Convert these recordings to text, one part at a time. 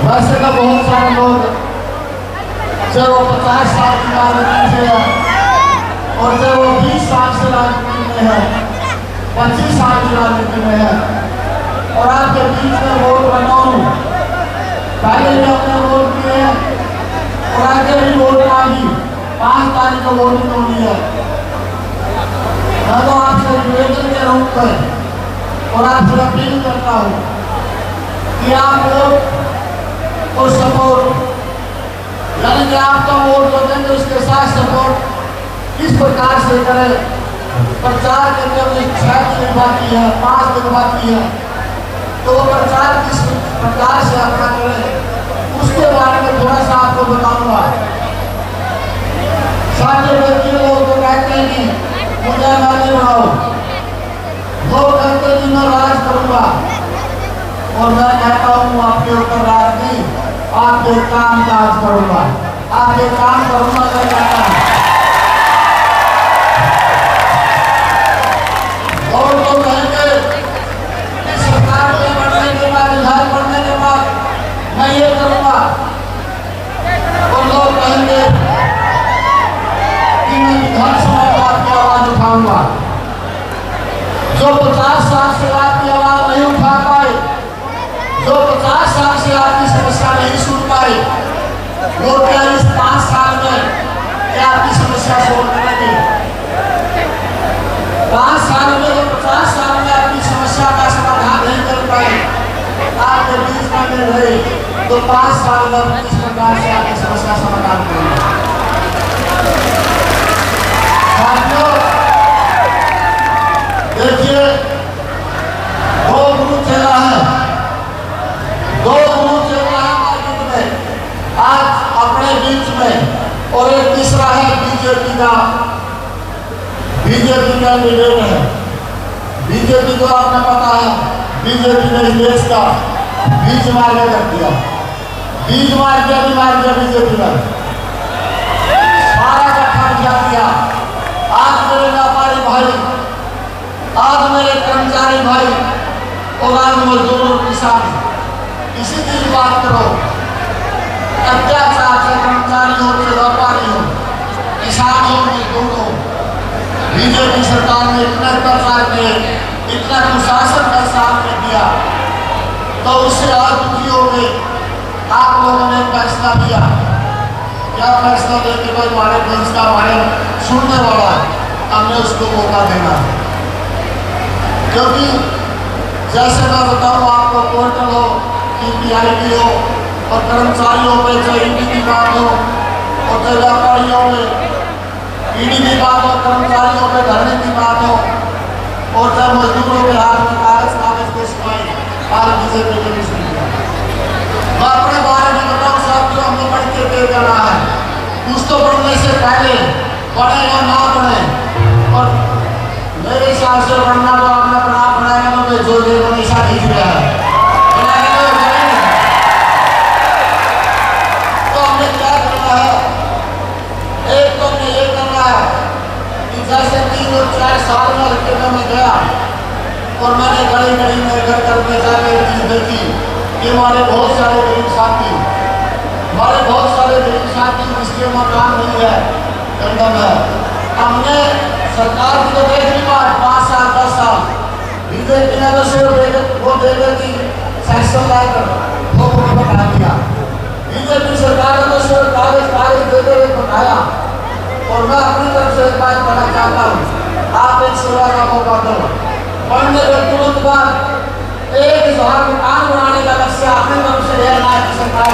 वैसे तो बहुत सारे लोग चाहे वो 50 साल की राजनीति से है और चाहे वो 20 साल से राजनीति में है, 25 साल की राजनीति में है, और आपके बीच में वोट बनाऊं, पहले भी हमने वोट किए और आगे भी वोट मांगी। 5 तारीख को वोटिंग होनी है। मैं तो आपसे निवेदन के रूप में और आपसे अपील करता हूँ कि आप लोग को सपोर्ट, यानी कि आप तो वोट तो देंगे, उसके साथ सपोर्ट किस प्रकार से करें। प्रचार के लिए 6 दिन बाकी है, 5 दिन बाकी है, तो वो प्रचार किस प्रकार से अपना करें उसके बारे में थोड़ा सा आपको बताऊंगा। सारे व्यक्ति लोग तो कहते हैं कि मुझे नहीं बनाओ, लोग कहते हैं कि मैं राज करूंगा, और मैं कहता हूँ आपके ऊपर राज नहीं, आपके काम काज करूंगा, आपके काम करूंगा। मैं कहता हूँ और तो कहेंगे कि सरकार में बढ़ने के बाद, विधायक बढ़ने के बाद मैं ये करूंगा, और लोग कहेंगे कि मैं विधानसभा में आपकी आवाज उठाऊंगा। जो 50 साल से आपकी आवाज नहीं उठा पाए, जो 50 साल से आपकी समस्या नहीं सुन पाए, वो क्या इस 5 साल में क्या आपकी समस्या सोल्व करेंगे? 5 साल में जो 50 साल में आपकी समस्या का समाधान नहीं कर पाए, आपके बीच में मिल रहे, तो 5 साल में किस प्रकार से आपकी समस्या समाधान करेंगे? देखिए, 2 गुरु चेला है, 2 गुरु चेला है मार्केट में आज अपने बीच में, और एक तीसरा है बीजेपी का लीडर है। बीजेपी को आपने पता है, बीजेपी ने देश का बीज मार के रख दिया, बीज मार दिया बीजेपी ने, सारा का दिया। आज मेरे व्यापारी भाई, आज मेरे कर्मचारी भाई और आज मजदूर और किसान, इसी की बात करो। अत्याचार से कर्मचारी हो, व्यापारी हो, किसान हो, मजदूर हो, बीजेपी सरकार ने इतना अत्याचार किए, इतना कुशासन का साथ में दिया, तो उससे आज दुखी हो गए। आप लोगों ने फैसला दिया, क्या फैसला दे कि भाई हमारे देश का, हमारे सुनने वाला है, हमने उसको मौका देना। क्योंकि जैसे मैं बताऊँ आपको, पोर्टल हो, PPIB हो, और कर्मचारियों पे चाहे ईडी की बात हो, और चाहे व्यापारियों में ईडी की बात हो, कर्मचारियों पे धरने की बात हो, और चाहे मजदूरों के हाथ में कागज के सिवाय आज बीजेपी के कुछ नहीं। मैं अपने बारे में बताऊँ साहब, जो हमने पढ़ के दे देना है, कुछ तो पढ़ने से पहले पढ़े या ना पढ़े, और मेरे हिसाब से पढ़ना तो आपने अपना पढ़ाएगा, तो जो जो हमेशा खींच रहा है, तो हमने क्या करना है? एक तो हमने ये करना है कि जैसे 3 और 4 साल में हल्के में गया और मैंने गली गली में घर में जाकर चीज देखी कि हमारे बहुत सारे गरीब साथी, हमारे बहुत सारे गरीब साथी जिसके मकान नहीं है, गंदम है, हमने सरकार की तो देख ली बात, 5 साल 10 साल बीजेपी ने तो सिर्फ वो दे देती सेक्शन लाकर वो बना दिया। बीजेपी सरकार ने तो सिर्फ कागज दे दे बताया। और मैं अपनी तरफ से एक बात कहना चाहता हूँ, आप एक सेवा का मौका दो, पढ़ने के तुरंत बाद 1000 मकान बनाने का लक्ष्य अपनी तरफ से लेना है सरकार।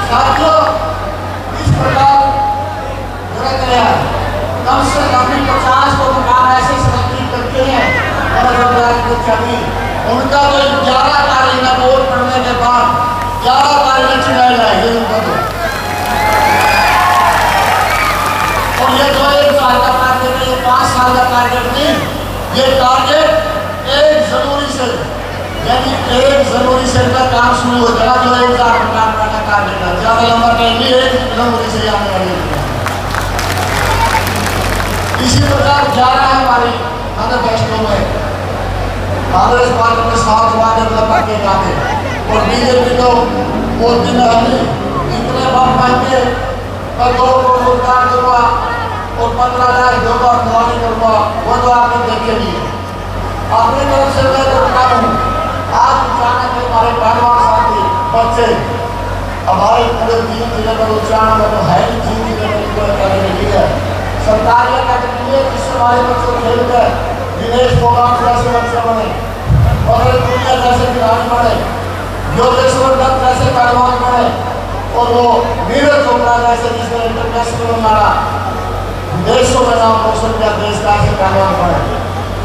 साथियों, इस प्रकार कम से कम 50 को मकान ऐसे संरक्षित करते हैं, और उनका तो 11 तारीख में वोट पड़ने के बाद 11 तारीख में चुनाव जाएगी उनका तो। और ये जो 1 साल का टारगेट है, 5 साल का टारगेट नहीं, ये टारगेट 1 जनवरी से, यानी 1 जनवरी से इनका काम शुरू हो जाएगा। जो 1000 मकान का टारगेट है, ज्यादा लंबा टाइम नहीं, 1 जनवरी से आने वाली है। इसी प्रकार 11 है हमारी मैनिफेस्टो में कांग्रेस पार्टी के साथ वादे के जाते और बीजेपी तो वो दिन हमें इतने बात पाएंगे तो 2 करोड़ रोजगार दूंगा और 15,000 दूंगा खुआनी करूंगा, वो तो आपने देखे नहीं है। अपनी तरफ से मैं तो बता दूं, आज उच्चारण में हमारे पहलवान साथी बच्चे हमारे पूरे 3 जिले में उच्चारण में तो है ही 3 जिले में अकेडमी है, सरकारी अकेडमी है जिससे हमारे बच्चे खेल कर दिनेश फोगाट जैसे बच्चे बने और दुनिया जैसे खिलाड़ी बने, योगेश्वर दत्त जैसे पहलवान बने और वो नीरज चोपड़ा जैसे जिसने इंटरनेशनल मारा देशों में नाम रोशन किया, देश का ऐसे पहलवान बने।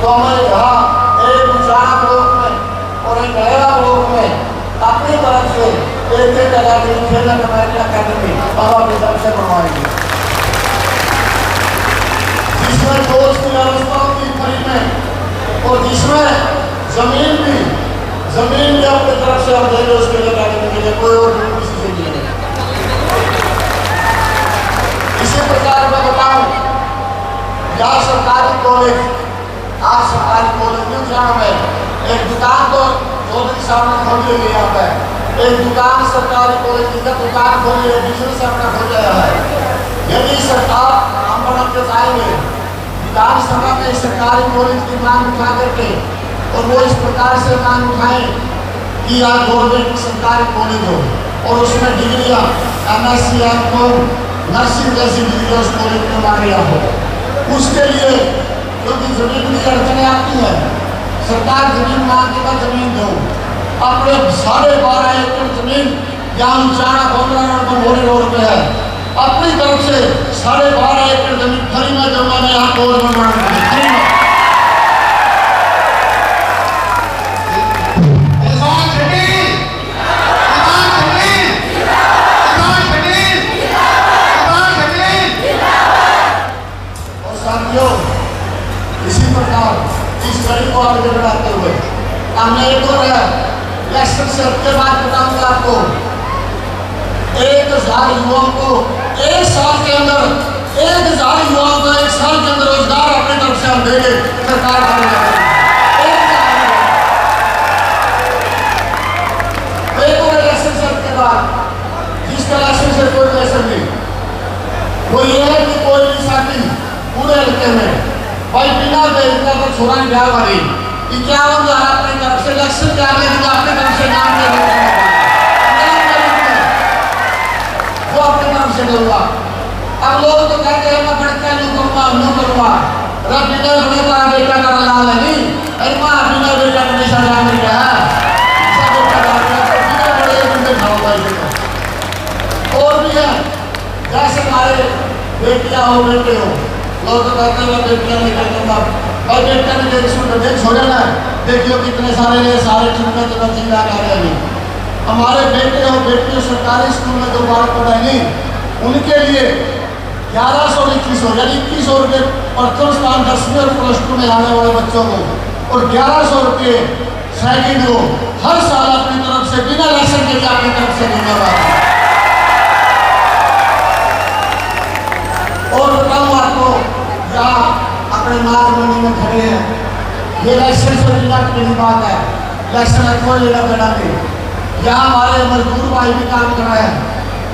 तो हमें यहाँ एक उच्चारण ब्लॉक में और एक गहरा ब्लॉक में अपनी तरफ से एक अकेडमी खेल अकेडमी बाबा की तरफ से बनवाएंगे, जिसमें कोच की व्यवस्था होगी फ्री में और जिसमें जमीन भी अपनी तरफ से हम देंगे उसके लिए अकेडमी के लिए, कोई और किसी से नहीं है। इसी प्रकार मैं बताऊं, यहाँ सरकारी कॉलेज, आज सरकारी कॉलेज न्यू जाना है, एक दुकान तो चौधरी साहब ने खोल ली यहाँ पे, एक दुकान सरकारी कॉलेज की दुकान खोली है, बिजनेस अपना खोल गया है। यदि सरकार हम बना के जाएंगे विधानसभा में सरकारी कॉलेज की मांग उठा करके और वो इस प्रकार से मांग उठाएं कि आज गवर्नमेंट की सरकारी कॉलेज हो और उसमें डिग्रियां MSc आपको नर्सिंग जैसी डिग्री उस कॉलेज में मांगे हो, उसके लिए क्योंकि जमीन की अड़चने आती है, सरकार जमीन मांग के बाद जमीन दो, अपने 12.5 एकड़ जमीन यहाँ उचाड़ा बोमरा रोड पे है, अपनी तरफ से 12.5 एकड़ जमीन फ्री में दूंगा मैं यहाँ कॉलेज बनवाने इसी प्रकार इस कड़ी को आगे बढ़ाते हुए हमने एक और इलेक्शन से के बाद बताऊंगा आपको 1,000 युवाओं को एक साल के अंदर 1,000 युवाओं को 1 साल के अंदर रोजगार अपनी तरफ से हम देंगे, सरकार करेगा। एक और इलेक्शन से के बाद जिसका इलेक्शन से कोई इलेक्शन नहीं, वो ये है कि कोई भी साथी पूरे हल्के में भाई बिना बेचना तो छोड़ा नहीं ब्याह वाली 51,000 अपनी तरफ से इलेक्शन के आगे अपनी तरफ से नाम दे वो अपनी तरफ से दूंगा। अब लोग तो कहते हैं मैं बढ़ता नहीं करूँगा रब बिना होने का बेटा का लाल है नहीं, अरे माँ बिना बेटा का निशा जान गया है और भी है जैसे हमारे बेटियां हो बेटे हो, लोग तो कहते हैं बेटियां नहीं करूँगा और बेटा ने देख छोड़े ना, देखियो कितने सारे चुनकर तो जिला कर रहे हैं। हमारे बेटे और बेटियों सरकारी स्कूल में जो बालक पढ़ाएंगे उनके लिए 1121 यानी 2100 रुपये प्रथम स्थान 10वीं और +2 में आने वाले बच्चों को और 1100 रुपये सेकंड को हर साल अपनी तरफ से बिना इलेक्शन के लिए अपनी तरफ से देने वाला। और बताऊँ आपको यहाँ अपने मार्ग मंडी में खड़े हैं, ये इलेक्शन से बिना की बात है, इलेक्शन में कोई लेना देना नहीं। यहाँ हमारे मजदूर भाई भी काम कर रहे हैं,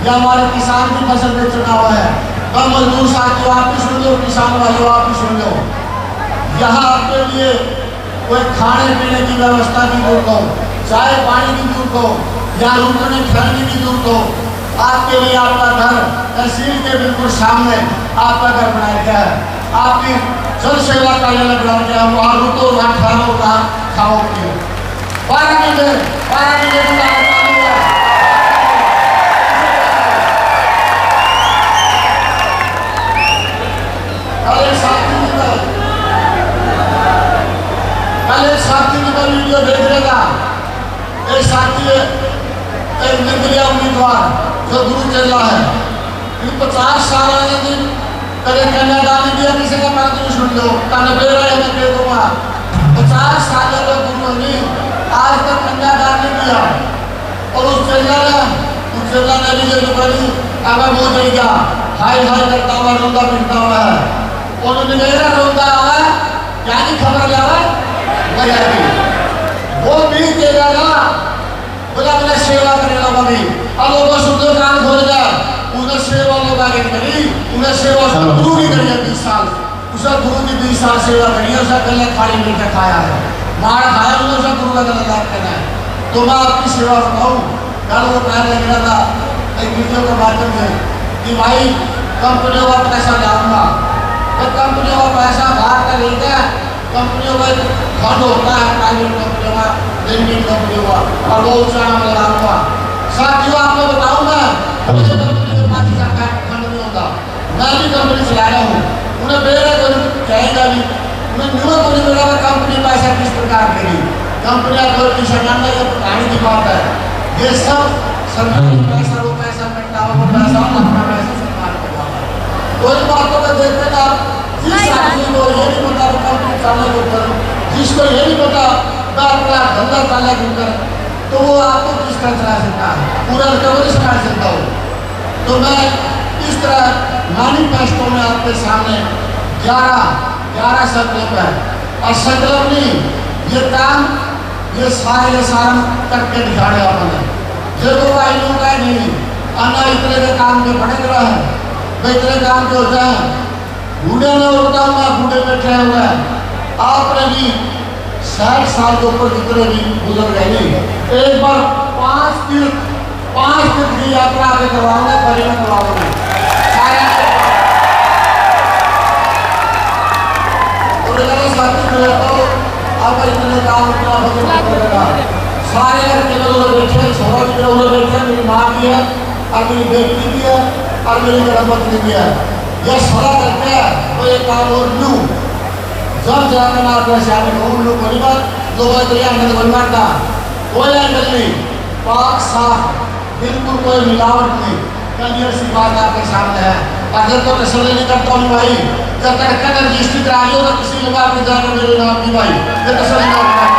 या हमारे किसान भी फसल बेच रहा हुआ है, तो मजदूर साथियों आप भी सुन लो, किसान भाइयों आप भी सुन लो, यहाँ आपके लिए कोई खाने पीने की व्यवस्था की जरूरत हो, चाय पानी की जरूरत हो या रुकने ठहरने की जरूरत हो, आपके लिए आपका घर तहसील के बिल्कुल सामने आपका घर बनाया गया है, आपकी जल सेवा कार्यालय बनाया गया है, वहाँ रुको वहाँ ठहरो वहाँ खाओ पियो, पानी में साथी की वीडियो देख लेगा, एक साथी एक निर्दलीय उम्मीदवार जो गुरु चेला है, 50 साल दिन कभी कन्यादान नहीं दिया, किसी का बात नहीं सुन लो, कहने बेरा है मैं दे दूंगा, 50 साल का गुरु नहीं आज तक कन्यादान नहीं दिया, और उस चेला ने भी जो बनी अब वो चल गया हाय हाय करता हुआ रोंदा पिटता हुआ है, उन्होंने मेरा रोंदा हुआ क्या नहीं खबर लिया हुआ वो भी देगा ना, बोला मैंने सेवा करने लगा भी, अब लोगों सुनते कान खोल जा, उन्हें सेवा लोग आगे करी, उन्हें सेवा गुरु की करी है 20 साल, उसे गुरु की 20 साल सेवा करी है, उसे गलत थाली में खाया है, मार खाया उसे गुरु का गलत लाभ करना है, तो मैं आपकी सेवा बताऊँ, कल वो कहने लग रहा था, एक वीडियो के माध्यम से, कि भाई कंपनियों का पैसा लाऊंगा, तो कंपनियों का पैसा बाहर का लेके कंपनियों का फंड होता है, प्राइवेट कंपनियों का, लिमिटेड कंपनियों का, और वो उसका नाम लगाऊंगा। साथियों आपको बताऊं मैं, मुझे कंपनी के पास सरकार फंड नहीं होता, मैं भी कंपनी चला रहा हूँ, उन्हें मेरा कोई कहेगा भी, उन्हें न्यूज़ को नहीं मिला कंपनी पैसा किस प्रकार करी, कंपनियां कोई किसी जानना ये कहानी की बात है, ये सब सरकारी पैसा वो पैसा मिलता है, वो पैसा अपना पैसा सरकार को देता है। कोई बातों को देखते ना, जिस आदमी को ये नहीं पता कंपनी चलने के ऊपर, जिसको ये नहीं पता मैं अपना धंधा चलने के ऊपर, तो वो आपको किस तरह चला सकता है, पूरा रिकवरी से कर सकता हूँ। तो मैं इस तरह मैनिफेस्टो में आपके सामने 11 संकल्प है, और संकल्प नहीं, ये काम ये सारे करके दिखाने आपने देखो भाई लोग का नहीं आना इतने के काम के पड़े रहा है, इतने काम के होता है, बूढ़े ने होता हूँ मैं, बूढ़े बैठे हुए हैं, आपने भी 60 साल के ऊपर जितने भी गुजर गए, एक बार 5 तीर्थ की यात्रा आगे करवाओगे, परिणत करवाओगे अब इतने काम सारे बैठे, छोरा बैठे, मेरी माँ भी है और मेरी बेटी भी है और मेरी धर्मपत्नी भी है, यह सदा करते हैं तो एक काम और लूँ जब जाकर मैं अपने शामिल हूँ लूँ कोई बात लोग कोई मारता कोई एंगल नहीं, पाक साफ बिल्कुल कोई मिलावट नहीं, क्लियर सी बात आपके सामने है। अगर तो तसल्ली नहीं करता हूँ भाई, जब तक रजिस्ट्री करा लो तो किसी लोग आपने जाकर मेरे नाम की भाई ये तसल्ली